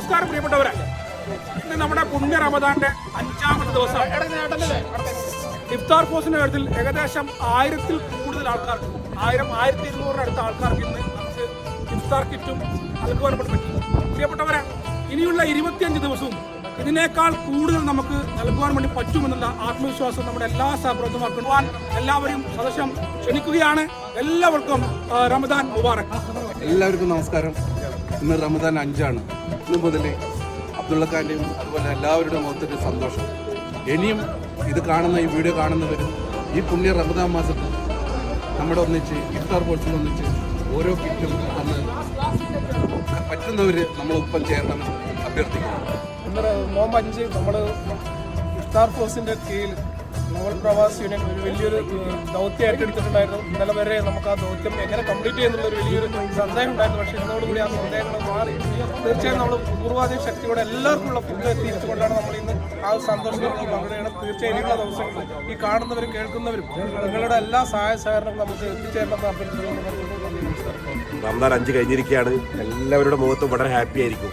നമസ്കാരം പ്രിയപ്പെട്ടവരെ. ഇന്ന് നമ്മുടെ പുണ്യ റമദാന്റെ 5ാമത്തെ ദിവസം. ഇഫ്താർ പോസ്റ്റിന്റെ കാര്യത്തിൽ ഏകദേശം 1000-ൽ കൂടുതൽ ആൾക്കാർക്ക് 1200 അടുത്ത ആൾക്കാർക്ക് ഇന്ന് നമുക്ക് ഇഫ്താർ കിറ്റും നൽകുവാൻ പറ്റി. പ്രിയപ്പെട്ടവരെ, ഇനിയുള്ള 25 ദിവസവും ഇതിനേക്കാൾ കൂടുതൽ നമുക്ക് നൽകുവാൻ വേണ്ടി പറ്റുമെന്നുള്ള ആത്മവിശ്വാസം നമ്മുടെ എല്ലാ സഹപ്രവർത്തകർക്കും എല്ലാവരെയും സദസ്യം ക്ഷണിക്കുകയാണ്. എല്ലാവർക്കും റമദാൻ മുബാറക്. എല്ലാവർക്കും നമസ്കാരം. ഇന്ന് റമദാൻ 5ആണ്. ഇന്ന് മുതൽ അബ്ദുള്ളക്കാൻ്റെയും അതുപോലെ എല്ലാവരുടെയും മുഖത്തൊരു സന്തോഷം. ഇനിയും ഇത് കാണുന്ന ഈ വീഡിയോ കാണുന്നവരും ഈ പുണ്യ റമദാൻ മാസത്തിൽ നമ്മുടെ ഒന്നിച്ച് ഇഫ്താർ പോസ്റ്റിൽ ഒന്നിച്ച് ഓരോ കിറ്റും അന്ന് പറ്റുന്നവർ നമ്മളൊപ്പം ചേരണമെന്ന് അഭ്യർത്ഥിക്കുന്നു. ഇന്ന് നോമ്പ് 5 നമ്മൾ ഇഫ്താർ ഫോഴ്സിൻ്റെ കീഴിൽ നോവൽ പ്രവാസി യൂണിയൻ ഒരു വലിയൊരു ദൗത്യം ഏറ്റെടുത്തിട്ടുണ്ടായിരുന്നു. ഇന്നലെ വരെ നമുക്ക് ആ ദൗത്യം എങ്ങനെ കംപ്ലീറ്റ് ചെയ്യുന്നുള്ളൊരു വലിയൊരു സന്ദേഹം ഉണ്ടായിരുന്നു. പക്ഷേ ഇന്നോടുകൂടി ആ സന്ദേഹങ്ങൾ മാറി തീർച്ചയായും നമ്മൾ പൂർവാധിക ശക്തിയോടെ എല്ലാവർക്കുള്ള ഫുഡ് എത്തിച്ചുകൊണ്ടാണ് നമ്മൾ ഇന്ന് ആ സന്തോഷത്തിൽ പങ്കെടുക്കണം. തീർച്ചയായും ഇനിയുള്ള ദിവസങ്ങളിൽ ഈ കാണുന്നവരും കേൾക്കുന്നവരും നിങ്ങളുടെ എല്ലാ സഹായ സഹകരണങ്ങളും നമുക്ക് എത്തിച്ചേരണമെന്ന് അഭ്യർത്ഥിച്ചുകൊണ്ട് റമദാൻ 5 കഴിഞ്ഞിരിക്കുകയാണ്. എല്ലാവരുടെ മുഖത്തും വളരെ ഹാപ്പി ആയിരിക്കും.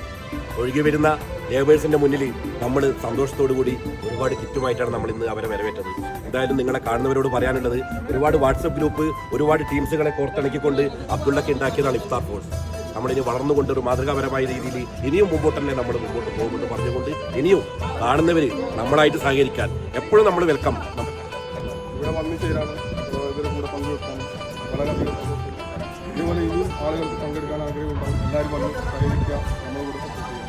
ഒഴുകി വരുന്ന ലേബേഴ്സിന്റെ മുന്നിൽ നമ്മൾ സന്തോഷത്തോടു കൂടി ഒരുപാട് കിറ്റുമായിട്ടാണ് നമ്മൾ ഇന്ന് അവരെ വരവേറ്റത്. എന്തായാലും നിങ്ങളെ കാണുന്നവരോട് പറയാനുള്ളത്, ഒരുപാട് വാട്സപ്പ് ഗ്രൂപ്പ്, ഒരുപാട് ടീംസുകളെ കോർത്തിണക്കിക്കൊണ്ട് അബ്ദുള്ളക്ക് ഉണ്ടാക്കിയതാണ് ഇഫ്താർ ഫോഴ്സ്. നമ്മളിനി വളർന്നുകൊണ്ട് ഒരു മാതൃകാപരമായ രീതിയിൽ ഇനിയും മുമ്പോട്ട് തന്നെ നമ്മൾ മുമ്പോട്ട് പോകുമെന്ന് പറഞ്ഞുകൊണ്ട് ഇനിയും കാണുന്നവർ നമ്മളായിട്ട് സഹകരിക്കാൻ എപ്പോഴും നമ്മൾ വെൽക്കം. ഇവിടെ വന്നു ചേരാനും ഇവരുടെ കൂടെ പങ്കുവെക്കാനും വളരെയധികം ഇതുപോലെ ഇനിയും ആളുകൾക്ക് പങ്കെടുക്കാൻ ആഗ്രഹമുണ്ടാകും. എല്ലാവരും വന്ന് സഹകരിക്കുക, നമ്മളോട് സപ്പോർട്ട് ചെയ്യുക.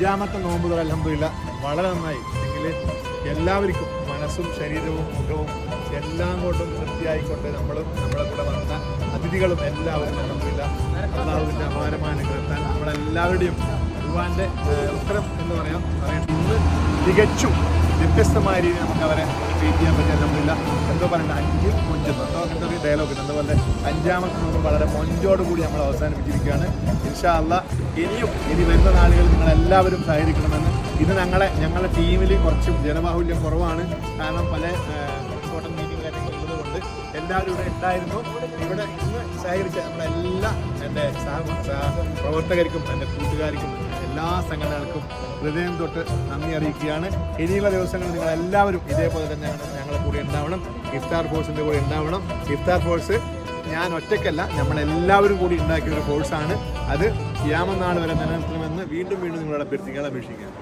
5ാമത്തെ നോമ്പുകൾ അൽഹംദുലില്ലാ വളരെ നന്നായി. എങ്കിൽ എല്ലാവർക്കും മനസ്സും ശരീരവും മുഖവും എല്ലാം കൊണ്ടും തൃപ്തിയായിക്കൊണ്ട് നമ്മളും നമ്മുടെ കൂടെ വന്ന അതിഥികളും എല്ലാവരും അൽഹംദുലില്ലാ അള്ളാഹുവിൻ്റെ അപാരമായ അനുഗ്രഹത്താൽ നമ്മളെല്ലാവരുടെയും ദുആന്റെ ഉത്തരം എന്ന് പറയേണ്ടത് ഇന്ന് തികച്ചും വ്യത്യസ്തമായ രീതിയിൽ നമുക്ക് അവരെ ട്രീറ്റ് ചെയ്യാൻ പറ്റിയ അൽഹംദുലില്ലാ. എന്തോ പറയണ്ട 5 മൊഞ്ചെന്ന് അങ്ങനത്തെ ഒരു ഡയലോഗ് ഉണ്ട്. അതുപോലെ 5ാമത്തെ നോമ്പ് വളരെ മൊഞ്ചോടുകൂടി നമ്മൾ അവസാനിപ്പിച്ചിരിക്കുകയാണ്. ഇൻഷാ അല്ലാഹ് ഇനി വരുന്ന നാളുകളിൽ നിങ്ങളെല്ലാവരും സഹകരിക്കണമെന്ന്. ഇത് ഞങ്ങളുടെ ടീമിൽ കുറച്ച് ജനബാഹുല്യം കുറവാണ്. കാരണം പല ഇമ്പോർട്ടൻറ്റ് മീറ്റിംഗ് കാര്യങ്ങളുള്ളത് കൊണ്ട് എല്ലാവരും ഇവിടെ ഉണ്ടായിരുന്നു. ഇവിടെ ഇന്ന് സഹകരിച്ച നമ്മളെല്ലാ എൻ്റെ പ്രവർത്തകർക്കും എൻ്റെ കൂട്ടുകാർക്കും എല്ലാ സംഘടനകൾക്കും ഹൃദയം തൊട്ട് നന്ദി അറിയിക്കുകയാണ്. ഇനിയുള്ള ദിവസങ്ങളിൽ നിങ്ങളെല്ലാവരും ഇതേപോലെ തന്നെയാണ് ഞങ്ങളുടെ കൂടെ ഉണ്ടാവണം. ഇഫ്താർ ഫോഴ്സിൻ്റെ കൂടെ ഉണ്ടാവണം. ഇഫ്താർ ഫോഴ്സ് ഞാൻ ഒറ്റയ്ക്കല്ല, നമ്മളെല്ലാവരും കൂടി ഉണ്ടാക്കിയ ഒരു ഫോഴ്സാണ്. അത് ഖിയാമത്ത് നാൾ വരെ നിലനിർത്തണമെന്ന് വീണ്ടും നിങ്ങളോട് അഭ്യർത്ഥിക്കാൻ അപേക്ഷിക്കുകയാണ്.